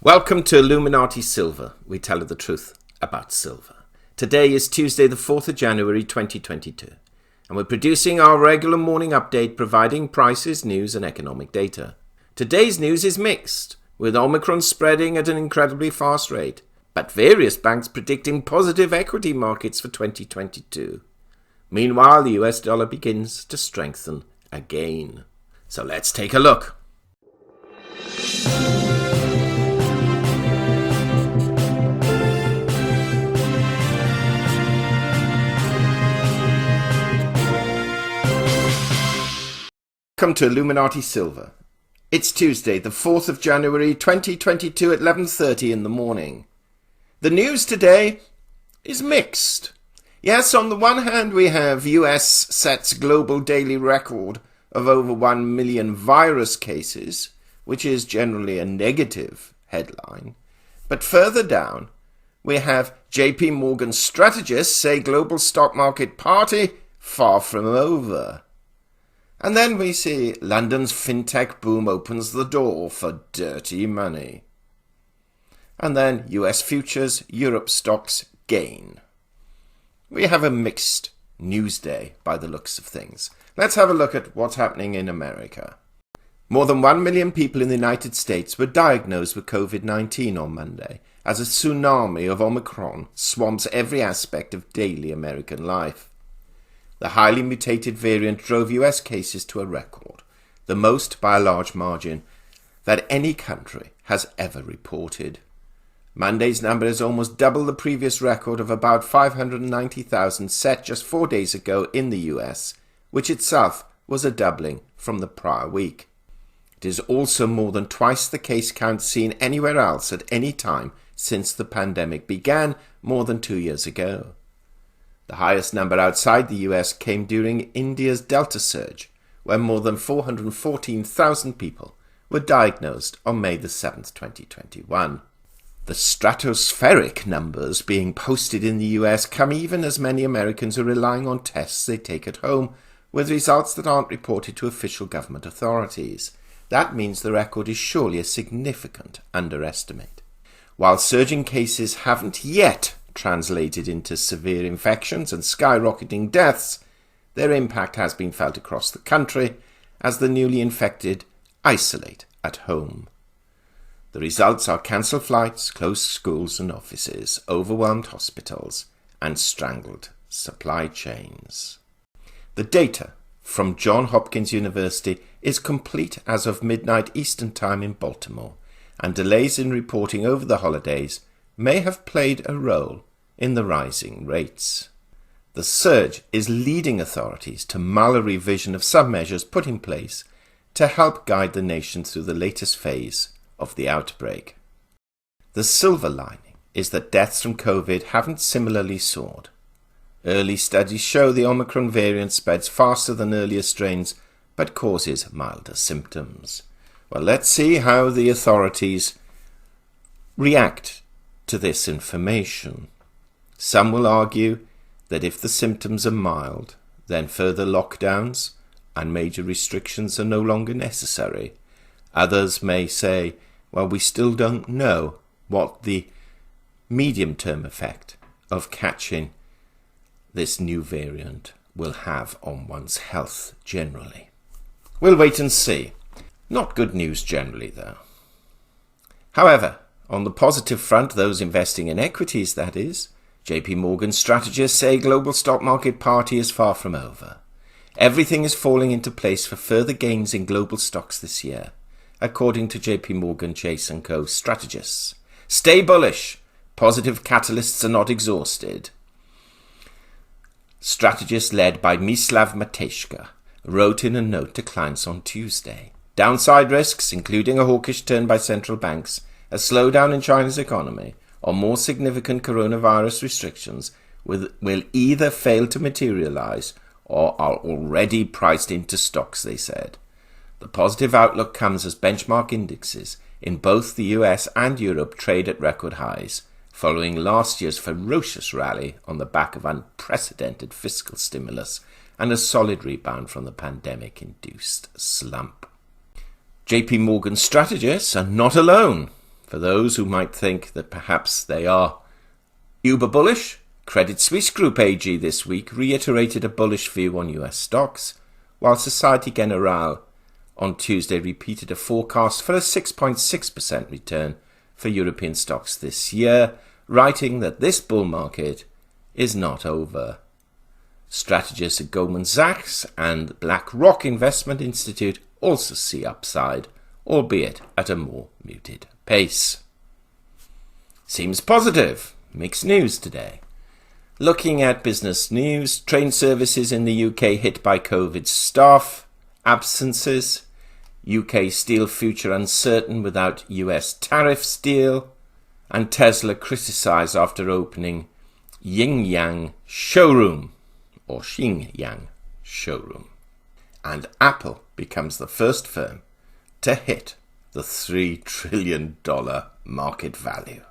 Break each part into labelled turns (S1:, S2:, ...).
S1: Welcome to Illuminati Silver. We tell you the truth about silver. Today is Tuesday, the 4th of January 2022, and we're producing our regular morning update providing prices, news and economic data. Today's news is mixed, with Omicron spreading at an incredibly fast rate, but various banks predicting positive equity markets for 2022. Meanwhile, the US dollar begins to strengthen again. So let's take a look. Welcome to Illuminati Silver. It's Tuesday, the 4th of January 2022 at 11:30 in the morning. The news today is mixed. Yes, on the one hand we have US sets global daily record of over 1 million virus cases, which is generally a negative headline. But further down we have JP Morgan strategists say global stock market party far from over. And then we see London's fintech boom opens the door for dirty money. And then US futures, Europe stocks gain. We have a mixed news day by the looks of things. Let's have a look at what's happening in America. More than 1 million people in the United States were diagnosed with COVID-19 on Monday, as a tsunami of Omicron swamps every aspect of daily American life. The highly mutated variant drove US cases to a record, the most by a large margin that any country has ever reported. Monday's number is almost double the previous record of about 590,000 set just 4 days ago in the US, which itself was a doubling from the prior week. It is also more than twice the case count seen anywhere else at any time since the pandemic began more than 2 years ago. The highest number outside the US came during India's Delta surge, where more than 414,000 people were diagnosed on May the 7th, 2021. The stratospheric numbers being posted in the US come even as many Americans are relying on tests they take at home, with results that aren't reported to official government authorities. That means the record is surely a significant underestimate. While surging cases haven't yet translated into severe infections and skyrocketing deaths, their impact has been felt across the country as the newly infected isolate at home. The results are cancelled flights, closed schools and offices, overwhelmed hospitals, and strangled supply chains. The data from Johns Hopkins University is complete as of midnight Eastern Time in Baltimore, and delays in reporting over the holidays may have played a role in the rising rates. The surge is leading authorities to mull a revision of some measures put in place to help guide the nation through the latest phase of the outbreak. The silver lining is that deaths from COVID haven't similarly soared. Early studies show the Omicron variant spreads faster than earlier strains but causes milder symptoms. Well, let's see how the authorities react to this information. Some will argue that if the symptoms are mild, then further lockdowns and major restrictions are no longer necessary. Others may say, well, we still don't know what the medium-term effect of catching this new variant will have on one's health generally. We'll wait and see. Not good news generally, though. However, on the positive front, those investing in equities, that is, JP Morgan strategists say global stock market party is far from over. Everything is falling into place for further gains in global stocks this year, according to JP Morgan Chase & Co. strategists. Stay bullish. Positive catalysts are not exhausted. Strategists led by Mislav Matejka wrote in a note to clients on Tuesday. Downside risks, including a hawkish turn by central banks, a slowdown in China's economy, or more significant coronavirus restrictions will either fail to materialize or are already priced into stocks, they said. The positive outlook comes as benchmark indexes in both the US and Europe trade at record highs, following last year's ferocious rally on the back of unprecedented fiscal stimulus and a solid rebound from the pandemic-induced slump. JP Morgan strategists are not alone. For those who might think that perhaps they are uber bullish, Credit Suisse Group AG this week reiterated a bullish view on US stocks, while Societe Generale on Tuesday repeated a forecast for a 6.6% return for European stocks this year, writing that this bull market is not over. Strategists at Goldman Sachs and BlackRock Investment Institute also see upside, albeit at a more muted pace. Seems positive. Mixed news today. Looking at business news, train services in the UK hit by COVID staff absences, UK steel future uncertain without US tariffs deal, and Tesla criticised after opening Xinjiang showroom, or Xinjiang showroom. And Apple becomes the first firm to hit the $3 trillion market value.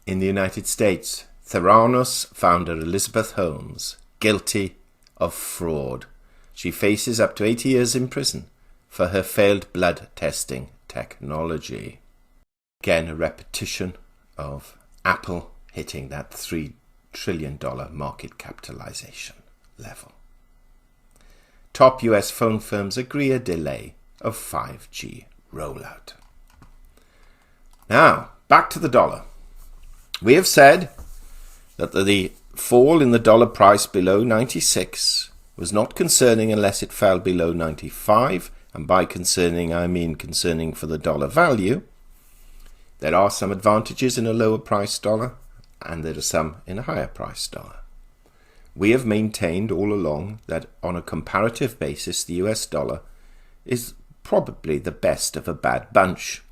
S1: In the United States, Theranos founder Elizabeth Holmes guilty of fraud. She faces up to 80 years in prison for her failed blood testing technology. Again, a repetition of Apple hitting that $3 trillion market capitalization level. Top US phone firms agree a delay of 5G rollout. Now, back to the dollar. We have said that the fall in the dollar price below 96 was not concerning unless it fell below 95, and by concerning I mean concerning for the dollar value. There are some advantages in a lower price dollar, and there are some in a higher price dollar. We have maintained all along that on a comparative basis the US dollar is probably the best of a bad bunch.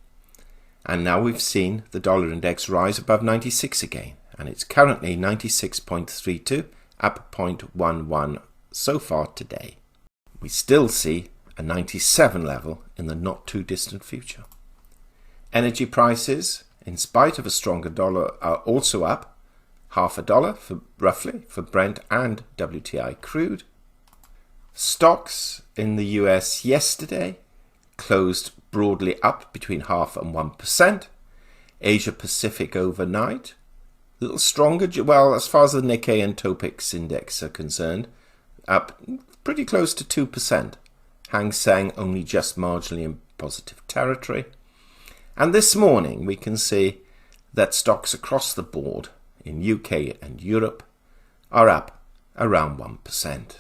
S1: And now we've seen the dollar index rise above 96 again, and it's currently 96.32, up 0.11 so far today. We still see a 97 level in the not too distant future. Energy prices, in spite of a stronger dollar, are also up $0.50 for roughly for Brent and WTI crude. Stocks in the US yesterday closed broadly up between 0.5% and 1%. Asia Pacific overnight, a little stronger, well, as far as the Nikkei and Topix index are concerned, up pretty close to 2%. Hang Seng only just marginally in positive territory. And this morning we can see that stocks across the board in UK and Europe are up around 1%.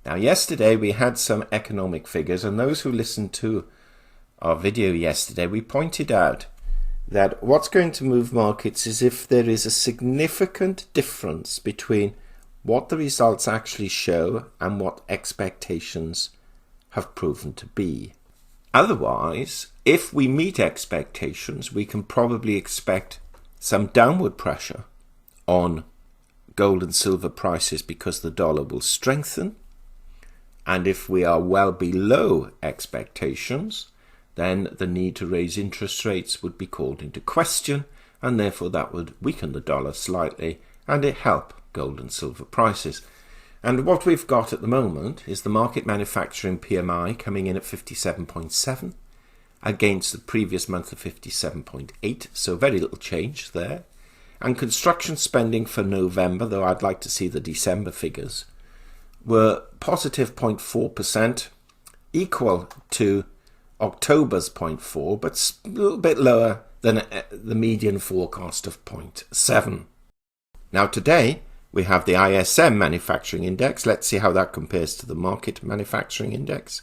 S1: Now, yesterday we had some economic figures, and those who listened to our video yesterday, we pointed out that what's going to move markets is if there is a significant difference between what the results actually show and what expectations have proven to be. Otherwise, if we meet expectations, we can probably expect some downward pressure on gold and silver prices because the dollar will strengthen. And if we are well below expectations, then the need to raise interest rates would be called into question, and therefore that would weaken the dollar slightly and it help gold and silver prices. And what we've got at the moment is the market manufacturing PMI coming in at 57.7 against the previous month of 57.8, so very little change there. And construction spending for November, though I'd like to see the December figures, were positive 0.4%, equal to October's 0.4, but a little bit lower than the median forecast of 0.7. Now today, we have the ISM manufacturing index. Let's see how that compares to the market manufacturing index.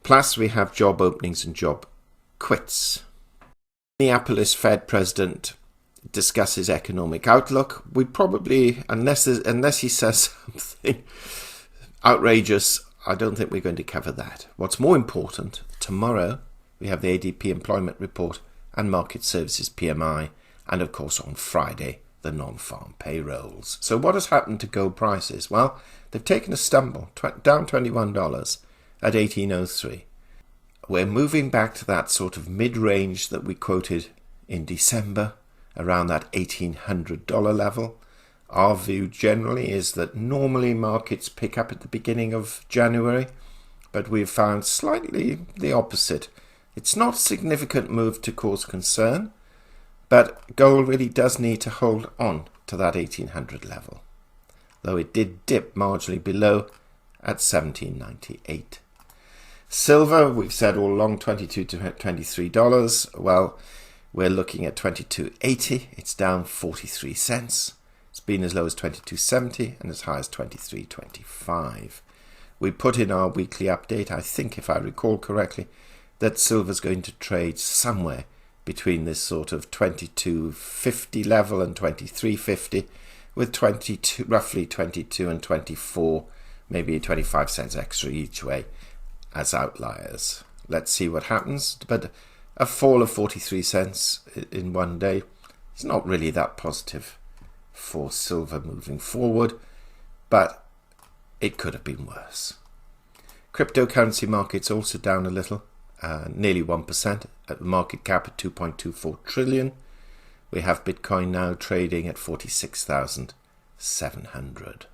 S1: Plus, we have job openings and job quits. Minneapolis Fed president discusses economic outlook. We probably, unless he says something outrageous, I don't think we're going to cover that. What's more important, tomorrow we have the ADP employment report and market services PMI, and of course on Friday the non-farm payrolls. So what has happened to gold prices? Well, they've taken a stumble, down $21 at 1803. We're moving back to that sort of mid-range that we quoted in December, around that $1,800 level. Our view generally is that normally markets pick up at the beginning of January, but we've found slightly the opposite. It's not a significant move to cause concern, But gold really does need to hold on to that 1800 level, though it did dip marginally below at 1798. Silver, we've said all along, $22 to $23. Well, we're looking at 22.80. It's down 43 cents. It's been as low as 22.70 and as high as 23.25. We put in our weekly update, I think if I recall correctly, that silver's going to trade somewhere between this sort of 22.50 level and 23.50, with roughly 22 and 24, maybe 25 cents extra each way as outliers. Let's see what happens. But a fall of 43 cents in one day is not really that positive for silver moving forward, but it could have been worse. Cryptocurrency markets also down a little, nearly 1%, at the market cap at 2.24 trillion. We have Bitcoin now trading at 46,700.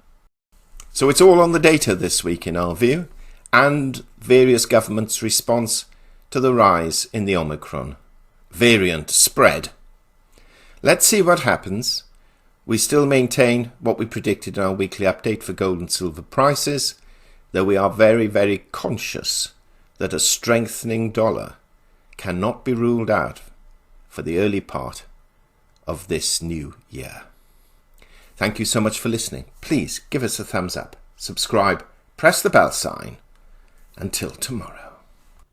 S1: So it's all on the data this week in our view, and various governments' response to the rise in the Omicron variant spread. Let's see what happens. We still maintain what we predicted in our weekly update for gold and silver prices, though we are very, very conscious that a strengthening dollar cannot be ruled out for the early part of this new year. Thank you so much for listening. Please give us a thumbs up, subscribe, press the bell sign. Until tomorrow.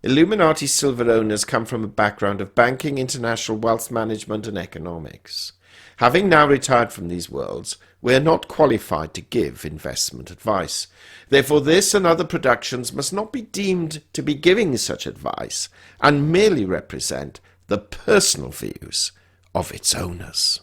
S1: Illuminati silver owners come from a background of banking, international wealth management and economics. Having now retired from these worlds, we are not qualified to give investment advice. Therefore, this and other productions must not be deemed to be giving such advice and merely represent the personal views of its owners.